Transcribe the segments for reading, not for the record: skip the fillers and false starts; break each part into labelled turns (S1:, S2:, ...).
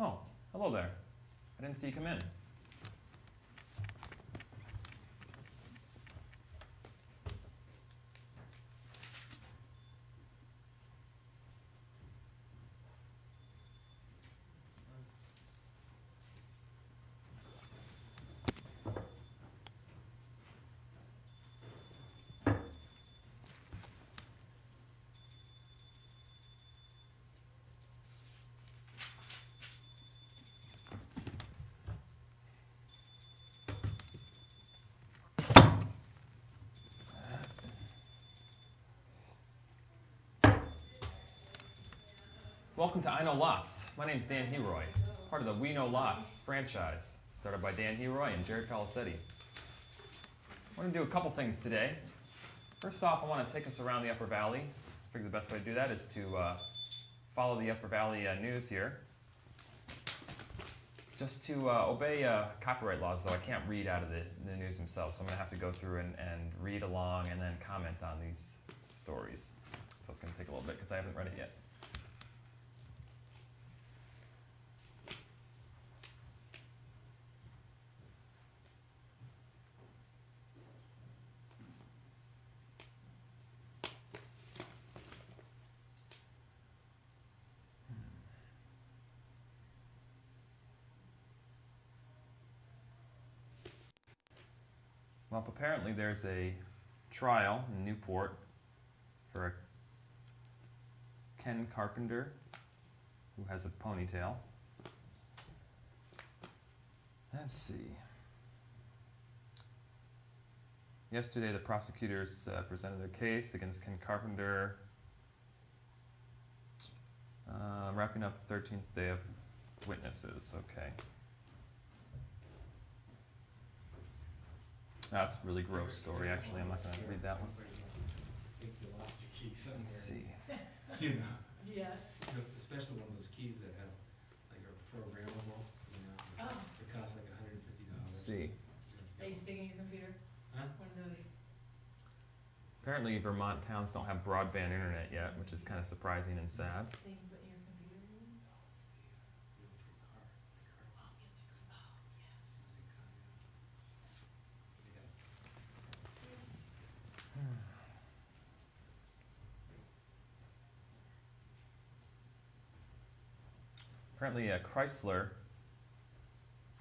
S1: Oh, hello there. I didn't see you come in. Welcome to I Know Lots. My name's Dan Heroy. It's part of the We Know Lots franchise, started by Dan Heroy and Jared Falicetti. We're going to do a couple things today. First off, I want to take us around the Upper Valley. I figure the best way to do that is to follow the Upper Valley news here. Just to obey copyright laws, though, I can't read out of the news themselves, so I'm going to have to go through and read along and then comment on these stories. So it's going to take a little bit because I haven't read it yet. Well, apparently there's a trial in Newport for a Ken Carpenter who has a ponytail. Let's see. Yesterday, the prosecutors presented their case against Ken Carpenter, wrapping up the 13th day of witnesses. Okay. That's a really gross story, actually. I'm not going to read that one.
S2: I think you lost your key somewhere.
S1: Let's see.
S2: You know,
S3: Yes.
S2: especially one of those keys that have, like, are programmable, you know.
S3: Oh.
S2: It costs like $150.
S1: Let's see.
S3: Are you sticking your computer?
S2: Huh?
S3: One of those.
S1: Apparently, Vermont towns don't have broadband internet yet, which is kind of surprising and sad.
S3: Thing you put in your computer in?
S1: Apparently, Chrysler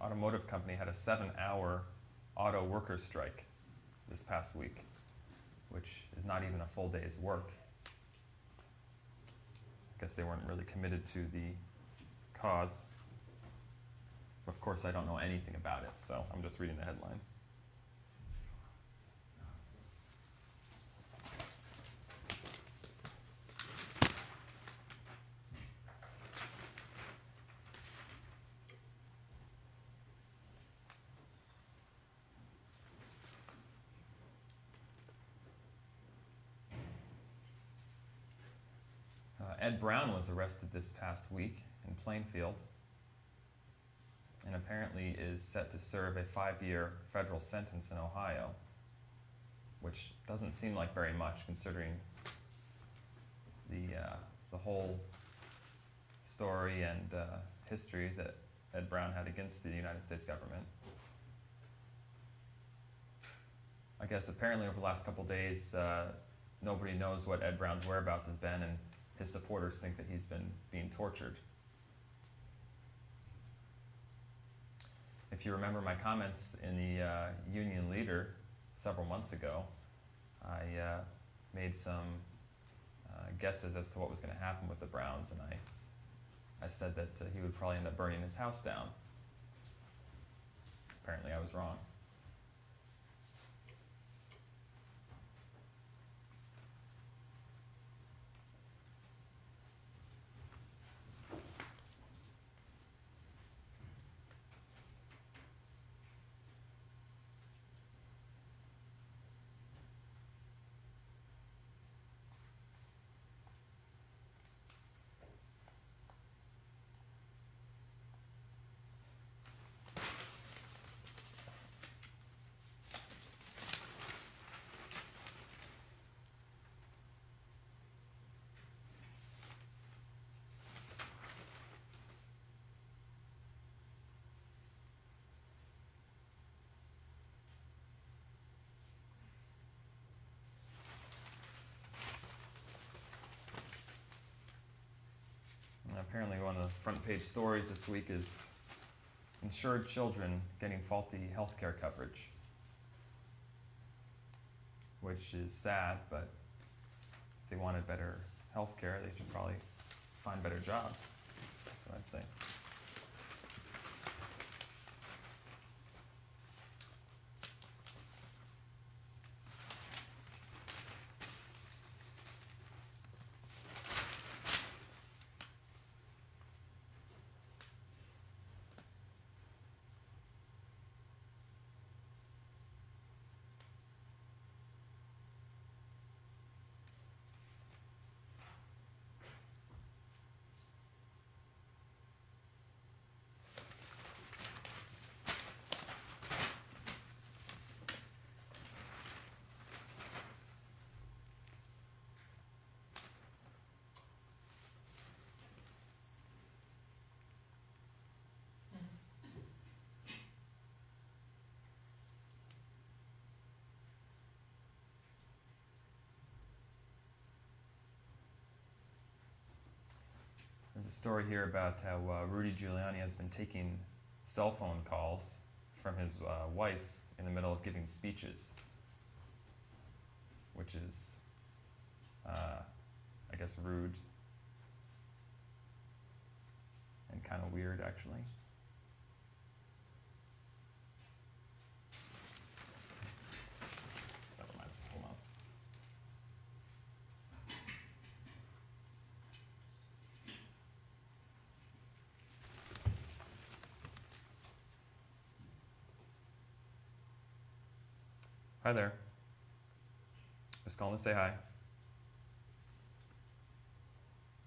S1: Automotive Company had a 7-hour auto workers' strike this past week, which is not even a full day's work. I guess they weren't really committed to the cause. Of course, I don't know anything about it, so I'm just reading the headline. Ed Brown was arrested this past week in Plainfield and apparently is set to serve a 5-year federal sentence in Ohio, which doesn't seem like very much considering the whole story and history that Ed Brown had against the United States government. I guess apparently over the last couple days, nobody knows what Ed Brown's whereabouts has been, and his supporters think that he's been being tortured. If you remember my comments in the Union Leader several months ago, I made some guesses as to what was going to happen with the Browns, and I said that he would probably end up burning his house down. Apparently I was wrong. Apparently one of the front page stories this week is insured children getting faulty health care coverage, which is sad, but if they wanted better health care, they should probably find better jobs. That's what I'd say. There's a story here about how Rudy Giuliani has been taking cell phone calls from his wife in the middle of giving speeches, which is, I guess, rude and kind of weird, actually. Never mind, hold on. Hi there. Just calling to say hi.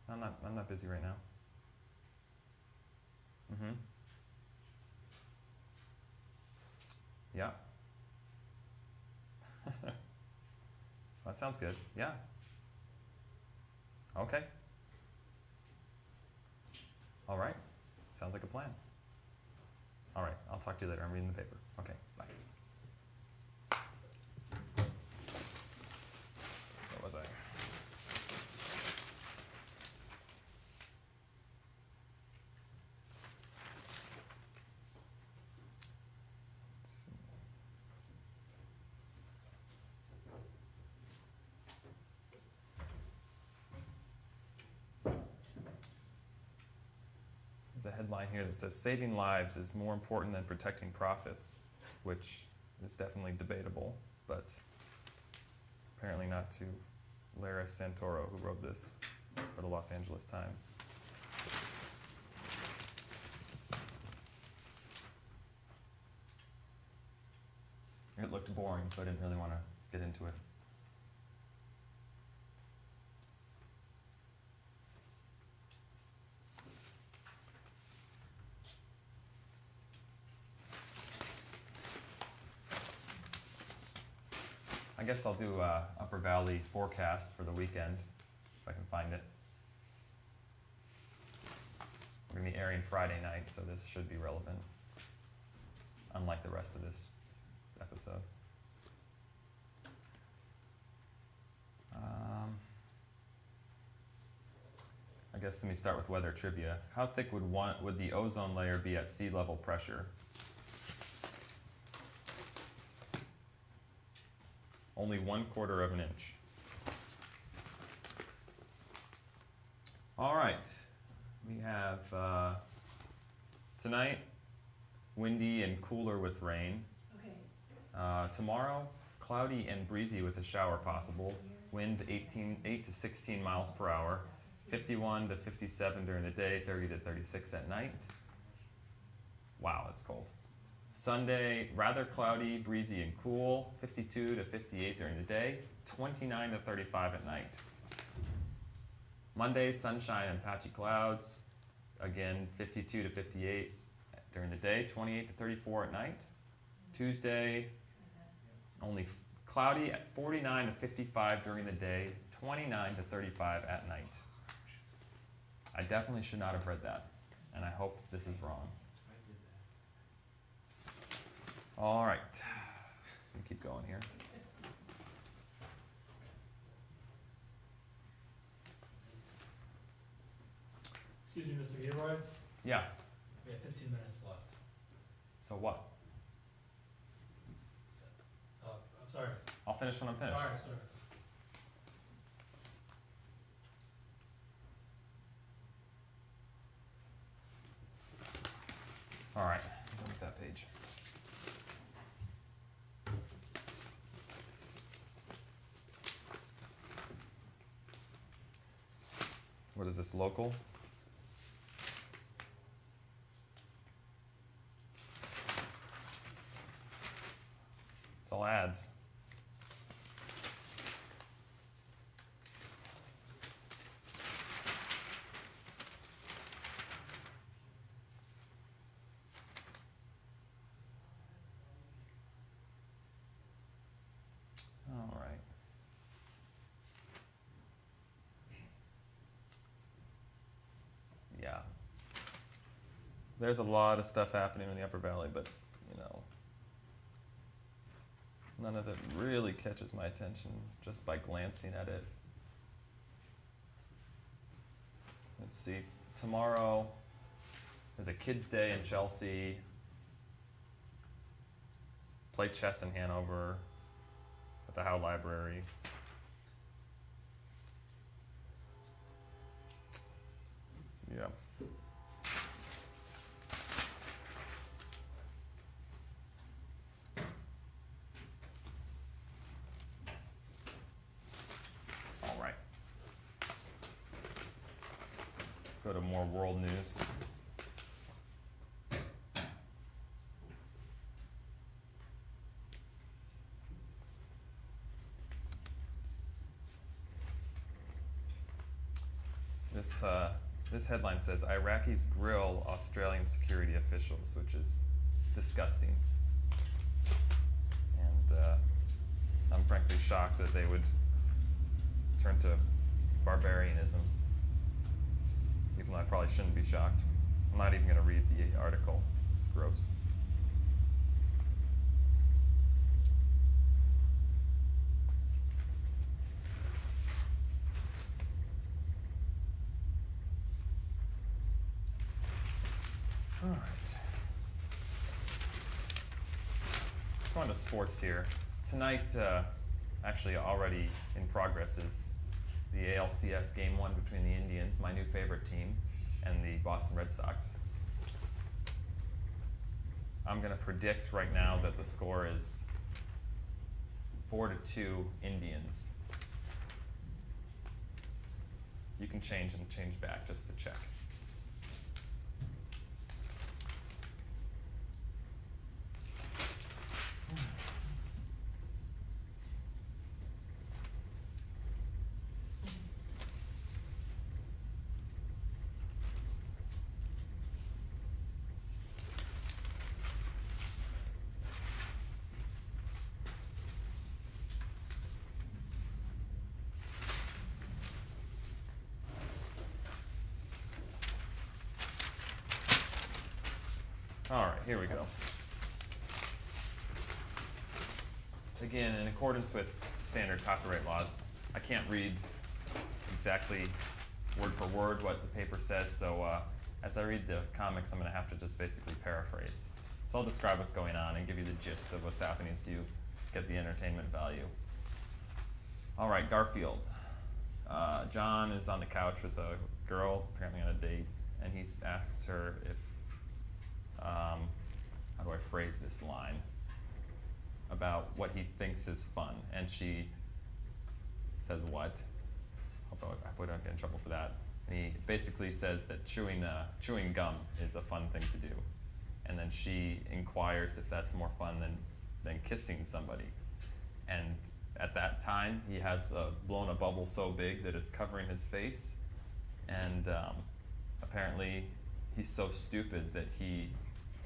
S1: I'm not busy right now. Mm-hmm. Yeah. That sounds good. Yeah. Okay. All right. Sounds like a plan. All right. I'll talk to you later. I'm reading the paper. Okay. Bye. Where was I? Let's see. There's a headline here that says saving lives is more important than protecting profits, which is definitely debatable, but apparently not to Lara Santoro, who wrote this for the Los Angeles Times. It looked boring, so I didn't really want to get into it. I guess I'll do Upper Valley forecast for the weekend, if I can find it. We're going to be airing Friday night, so this should be relevant, unlike the rest of this episode. I guess let me start with weather trivia. How thick would the ozone layer be at sea level pressure? Only 1/4 of an inch. All right, we have tonight, windy and cooler with rain.
S3: Okay.
S1: Tomorrow, cloudy and breezy with a shower possible. Wind 8 to 16 miles per hour. 51 to 57 during the day, 30 to 36 at night. Wow, that's cold. Sunday, rather cloudy, breezy and cool, 52 to 58 during the day, 29 to 35 at night. Monday, sunshine and patchy clouds, again 52 to 58 during the day, 28 to 34 at night. Tuesday, only cloudy at 49 to 55 during the day, 29 to 35 at night. I definitely should not have read that, and I hope this is wrong. All right, let me keep going here.
S4: Excuse me, Mr. Leroy,
S1: Yeah.
S4: we have 15 minutes left.
S1: So what?
S4: I'm sorry.
S1: I'll finish when I'm finished.
S4: Sorry, sir.
S1: All right. Look at that page. What is this, local? It's all ads. All right. Yeah. There's a lot of stuff happening in the Upper Valley, but, you know, none of it really catches my attention just by glancing at it. Let's see, tomorrow there's a kids' day in Chelsea. Play chess in Hanover at the Howe Library. Yeah. All right. Let's go to more world news. This headline says Iraqis grill Australian security officials, which is disgusting. And I'm frankly shocked that they would turn to barbarianism, even though I probably shouldn't be shocked. I'm not even going to read the article. It's gross. All right. Let's go on to sports here. Tonight, actually already in progress, is the ALCS Game 1 between the Indians, my new favorite team, and the Boston Red Sox. I'm going to predict right now that the score is 4-2 Indians. You can change and change back just to check. All right, here we go. Again, in accordance with standard copyright laws, I can't read exactly word for word what the paper says, so as I read the comics, I'm going to have to just basically paraphrase. So I'll describe what's going on and give you the gist of what's happening so you get the entertainment value. All right, Garfield. John is on the couch with a girl, apparently on a date, and he asks her if how do I phrase this line? About what he thinks is fun. And she says what? Hope I don't get in trouble for that. And he basically says that chewing gum is a fun thing to do. And then she inquires if that's more fun than kissing somebody. And at that time, he has blown a bubble so big that it's covering his face. And apparently, he's so stupid that he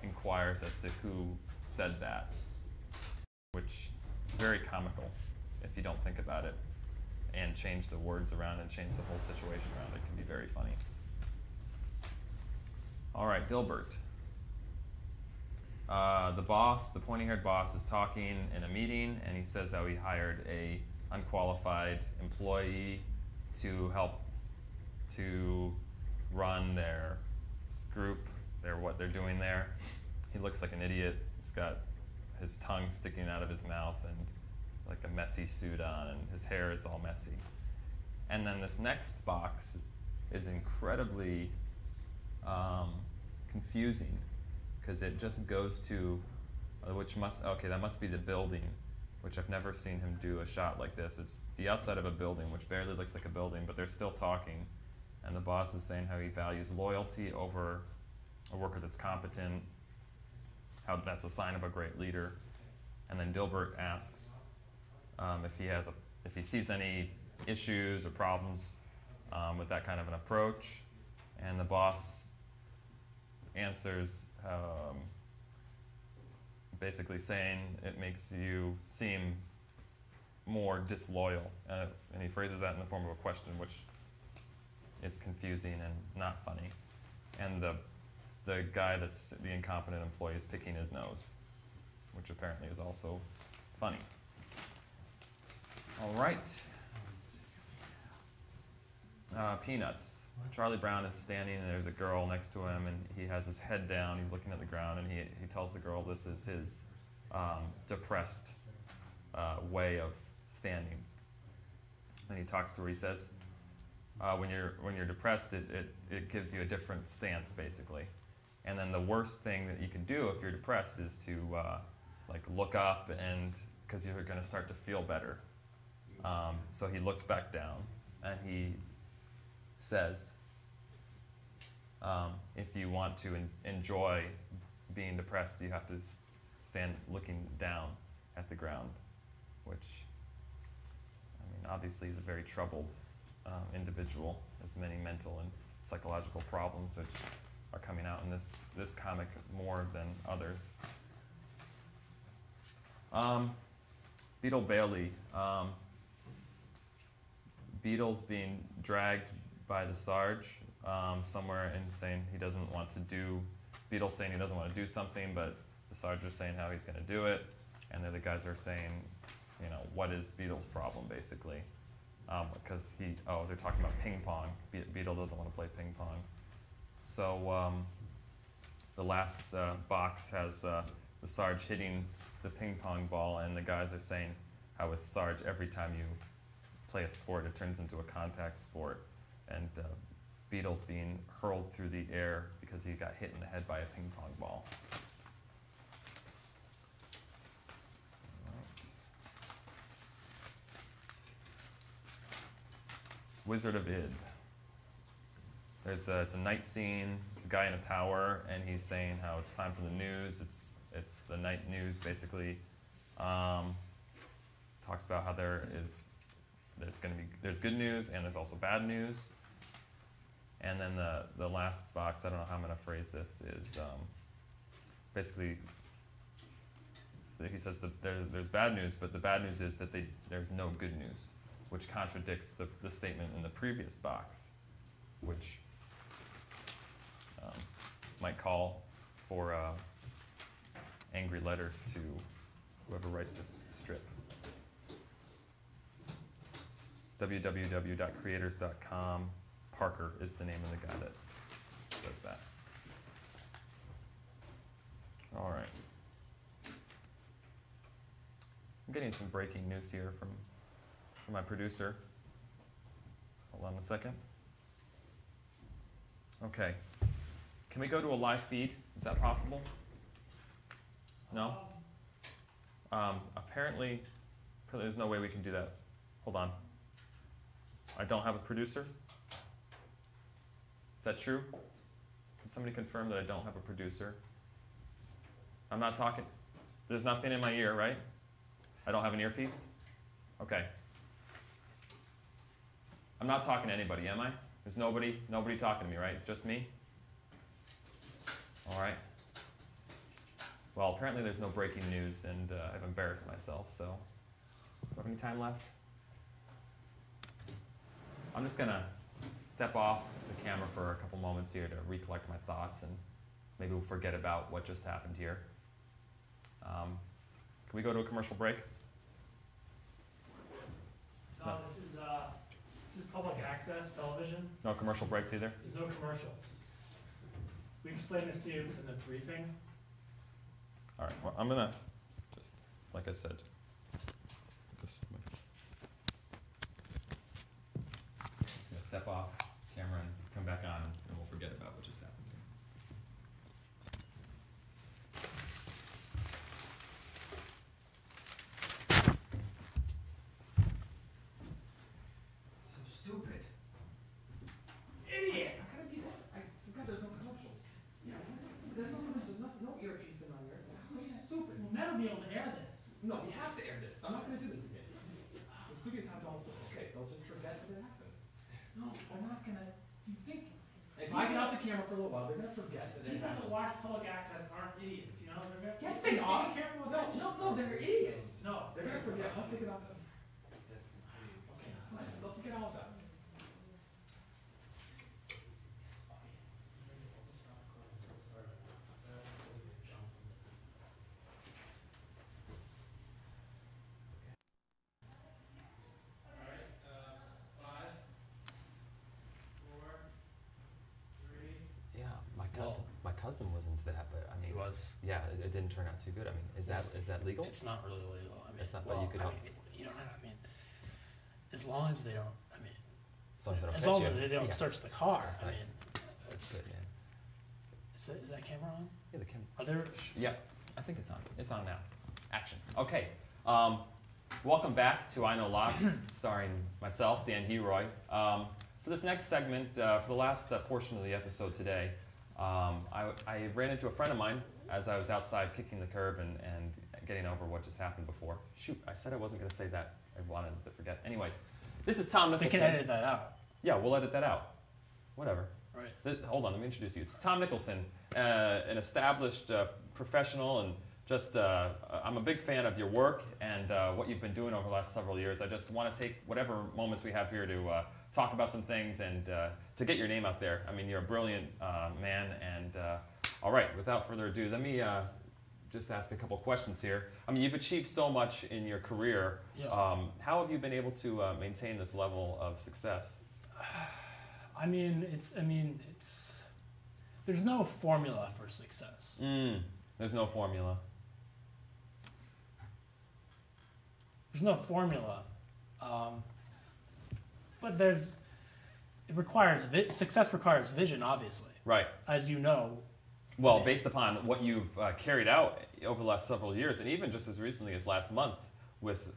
S1: inquires as to who said that, which is very comical if you don't think about it and change the words around and change the whole situation around. It can be very funny. All right, Dilbert. The boss, the pointy-haired boss, is talking in a meeting, and he says how he hired a unqualified employee to help to run their group, what they're doing there. He looks like an idiot. He's got his tongue sticking out of his mouth and like a messy suit on, and his hair is all messy. And then this next box is incredibly confusing because it just goes to, that must be the building, which I've never seen him do a shot like this. It's the outside of a building, which barely looks like a building, but they're still talking. And the boss is saying how he values loyalty over a worker that's competent, how that's a sign of a great leader. And then Dilbert asks if he sees any issues or problems with that kind of an approach. And the boss answers basically saying it makes you seem more disloyal. And he phrases that in the form of a question, which is confusing and not funny. And the guy that's the incompetent employee is picking his nose, which apparently is also funny. All right. Peanuts. Charlie Brown is standing and there's a girl next to him and he has his head down, he's looking at the ground, and he tells the girl this is his depressed way of standing. Then he talks to her, he says, when you're depressed, it gives you a different stance, basically. And then the worst thing that you can do if you're depressed is to look up, and because you're going to start to feel better. So he looks back down and he says, if you want to enjoy being depressed, you have to stand looking down at the ground, which, obviously is a very troubled individual, has many mental and psychological problems which are coming out in this comic more than others. Beetle Bailey. Beetle's being dragged by the Sarge somewhere and saying he doesn't want to do, Beetle's saying he doesn't want to do something, but the Sarge is saying how he's going to do it, and the other guys are saying, what is Beetle's problem, basically? Because they're talking about ping pong. Beetle doesn't want to play ping pong. So the last box has the Sarge hitting the ping pong ball, and the guys are saying how with Sarge, every time you play a sport, it turns into a contact sport. And Beetle's being hurled through the air because he got hit in the head by a ping pong ball. Wizard of Id. It's a night scene. There's a guy in a tower, and he's saying how it's time for the news. It's the night news, basically. Talks about how there's good news and there's also bad news. And then the last box, I don't know how I'm going to phrase this, is basically he says that there's bad news, but the bad news is that there's no good news, which contradicts the statement in the previous box, which might call for angry letters to whoever writes this strip. www.creators.com. Parker is the name of the guy that does that. All right. I'm getting some breaking news here from my producer. Hold on a second. Okay. Can we go to a live feed? Is that possible? No? Apparently there's no way we can do that. Hold on. I don't have a producer? Is that true? Can somebody confirm that I don't have a producer? I'm not talking. There's nothing in my ear, right? I don't have an earpiece? Okay. I'm not talking to anybody, am I? There's nobody talking to me, right? It's just me? All right. Well, apparently there's no breaking news, and I've embarrassed myself, so. Do I have any time left? I'm just going to step off the camera for a couple moments here to recollect my thoughts, and maybe we'll forget about what just happened here. Can we go to a commercial break?
S4: No, this is This is public access television.
S1: No commercial breaks either?
S4: There's no commercials. We explained this to you in the briefing.
S1: All right, well, I'm gonna, just like I said, just gonna step off camera and come back on, and we'll forget about what just happened here. So stupid.
S4: Idiot!
S1: How can it be that? I forgot there's no commercials. Yeah, there's no commercials, no earpiece in my ear. So stupid.
S4: We'll never be able to air this.
S1: No, we have to air this. I'm not gonna do this again. The studio time don't okay, they'll just forget that it happened.
S4: No, we're not gonna. You think?
S1: If I get off the camera for a little while, they're gonna forget that it
S4: People that
S1: happened.
S4: watch public access aren't idiots, you know? They're gonna,
S1: Yes, they are.
S4: Be careful with
S1: No,
S4: that.
S1: no, they're idiots.
S4: No.
S1: They're gonna forget. I'll take it off.
S2: That's pretty.
S1: Okay, that's fine. They'll forget all about it.
S4: Alright, 5, 4, 3.
S1: Yeah, my cousin was into that, but I mean,
S5: He was.
S1: yeah, it didn't turn out too good. I mean, is that legal?
S5: It's not really legal. I mean,
S1: It's not, but you could help.
S5: you don't have, I mean, as long as they don't, I mean,
S1: As long as they don't
S5: as
S1: catch
S5: long
S1: you.
S5: as they don't
S1: Yeah.
S5: search the car.
S1: That's
S5: I mean,
S1: nice.
S5: it's,
S1: Good, yeah.
S5: is that camera on?
S1: Yeah, the camera.
S5: Are there,
S1: Yeah, I think it's on. It's on now. Action. Okay. Welcome back to I Know Lots, starring myself, Dan Heroy. For this next segment, for the last portion of the episode today, I ran into a friend of mine as I was outside kicking the curb and getting over what just happened before. Shoot, I said I wasn't going to say that. I wanted to forget. Anyways, this is Tom
S5: they
S1: Nicholson.
S5: can edit that out,
S1: Yeah, we'll edit that out. Whatever.
S5: right?
S1: Hold on, let me introduce you. It's Tom Nicholson, an established professional, and just I'm a big fan of your work and what you've been doing over the last several years. I just want to take whatever moments we have here to talk about some things and to get your name out there. I mean, you're a brilliant man, and all right, without further ado, let me just ask a couple questions here. I mean, you've achieved so much in your career.
S5: Yeah.
S1: How have you been able to maintain this level of success?
S5: I mean, there's no formula for success.
S1: There's no formula.
S5: There's no formula, but success requires vision, obviously,
S1: Right.
S5: as you know.
S1: Well, based upon what you've carried out over the last several years, and even just as recently as last month,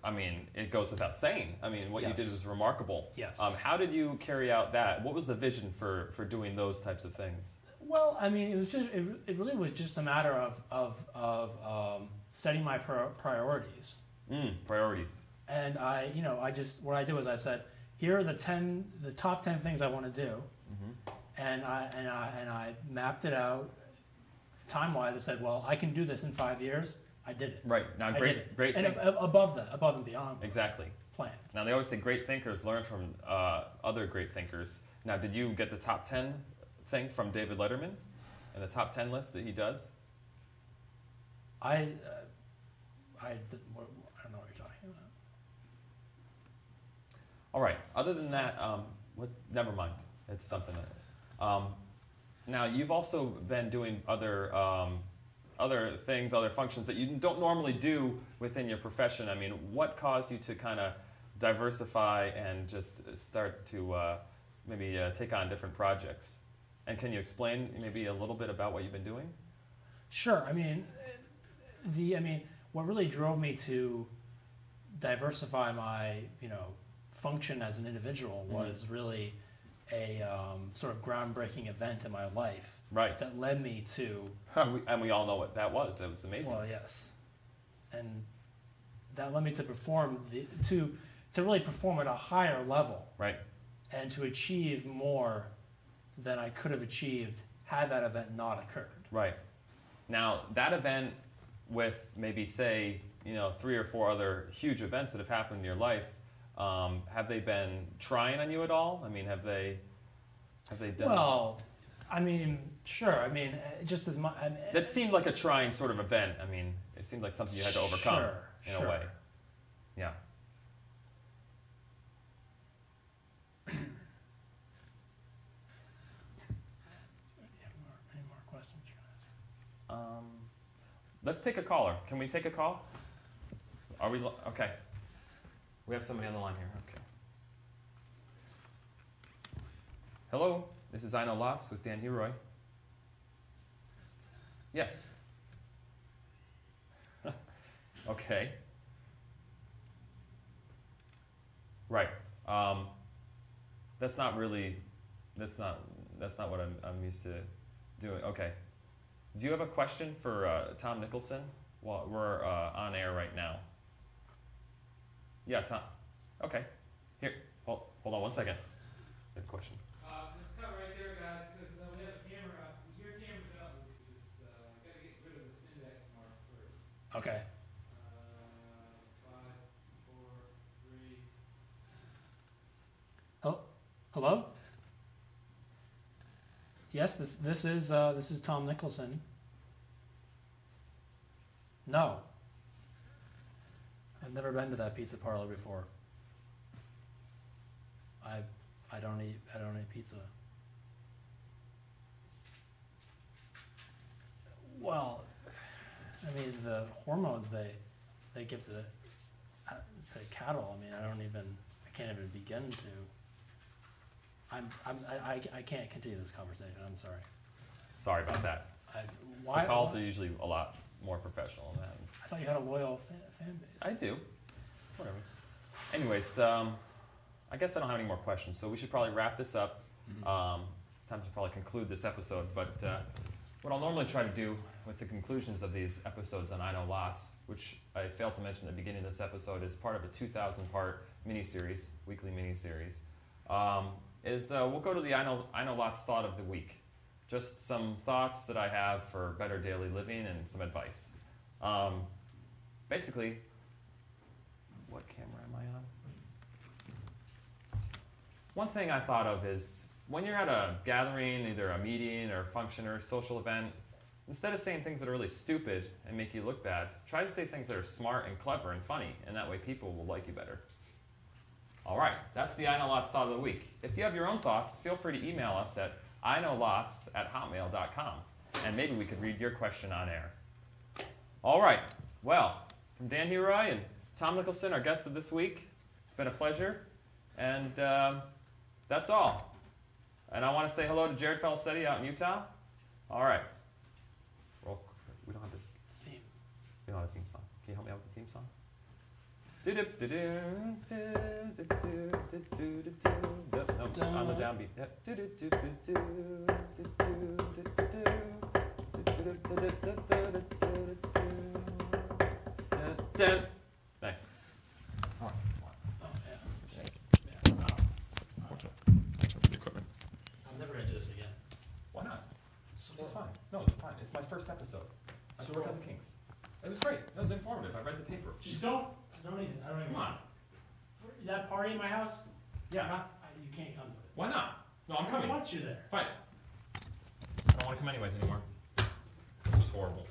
S1: I mean, it goes without saying. I mean, what you did
S5: Yes.
S1: was remarkable.
S5: Yes.
S1: How did you carry out that? What was the vision for doing those types of things?
S5: Well, I mean, it really was just a matter of setting my priorities.
S1: Priorities.
S5: And what I did was I said, here are the top 10 things I want to do, and I mapped it out time-wise. I said, well, I can do this in 5 years. I did it.
S1: Right. Now,
S5: I
S1: great,
S5: did it.
S1: great
S5: and
S1: thing.
S5: above and beyond
S1: Exactly.
S5: plan.
S1: Now, they always say great thinkers learn from other great thinkers. Now, did you get the top 10 thing from David Letterman and the top 10 list that he does?
S5: I don't know what you're talking about.
S1: All right. Other than that, never mind. It's something. Now, you've also been doing other things, other functions that you don't normally do within your profession. I mean, what caused you to kind of diversify and just start to maybe take on different projects? And can you explain maybe a little bit about what you've been doing?
S5: Sure. I mean, what really drove me to diversify my, function as an individual was really a sort of groundbreaking event in my life.
S1: Right.
S5: That led me to.
S1: And we all know what that was. It was amazing.
S5: Well, yes, and that led me to perform to really perform at a higher level.
S1: Right.
S5: And to achieve more than I could have achieved had that event not occurred.
S1: Right. Now, that event with maybe, say, 3 or 4 other huge events that have happened in your life, have they been trying on you at all? I mean, have they done...
S5: Well, I mean, sure. I mean, just as much...
S1: that seemed like a trying sort of event. I mean, it seemed like something you had to overcome in a way. Yeah. Let's take a caller. Can we take a call? Are we okay? We have somebody on the line here. Okay. Hello, this is I Know Lots with Dan Heroy. Yes. Okay. Right. That's not really. That's not what I'm used to doing. Okay. Do you have a question for Tom Nicholson? Well, we're on air right now. Yeah, Tom. Okay. Here. Hold on 1 second. I have a question.
S2: Just cut right there, guys, because we have a camera. Your camera's out. We just got to get rid of this index mark first.
S5: Okay.
S2: 5, 4, 3.
S5: Oh, hello? Yes, this is Tom Nicholson. No. I've never been to that pizza parlor before. I don't eat pizza. Well, I mean the hormones they give to say cattle. I mean I can't even begin to. I can't continue this conversation. I'm sorry.
S1: Sorry about that.
S5: Why?
S1: The calls are usually a lot more professional than that.
S5: I thought you had a loyal fan base.
S1: I do. Whatever. Anyways, I guess I don't have any more questions, so we should probably wrap this up. It's time to probably conclude this episode, but what I'll normally try to do with the conclusions of these episodes on I Know Lots, which I failed to mention at the beginning of this episode, is part of a 2,000-part mini-series, weekly mini-series, is we'll go to the I Know Lots thought of the week. Just some thoughts that I have for better daily living and some advice. Basically, what camera am I on? One thing I thought of is when you're at a gathering, either a meeting or a function or a social event, instead of saying things that are really stupid and make you look bad, try to say things that are smart and clever and funny, and that way people will like you better. All right, that's the I Know Lots thought of the week. If you have your own thoughts, feel free to email us at iknowlots@hotmail.com, and maybe we could read your question on air. All right, well, from Dan Heroy and Tom Nicholson, our guest of this week, it's been a pleasure, and that's all. And I want to say hello to Jared Felicetti out in Utah. All right. Well, we don't have the
S5: Theme.
S1: We don't have a theme song. Can you help me out with the theme song? No, on the downbeat. Nice. All right, excellent.
S5: Oh yeah.
S1: Watch out for the equipment.
S5: I'm never gonna do this again.
S1: Why not? This is fine. No, it's fine. It's my first episode. I
S5: So
S1: worked on the Kings. It was great. That was informative. I read the paper.
S4: Just don't even, I don't even.
S1: Come on.
S4: For that party in my house,
S1: Yeah.
S4: you can't come to it.
S1: Why not? No, I'm
S4: I
S1: coming.
S4: don't want you there.
S1: Fine. I don't want to come anyways anymore. This was horrible.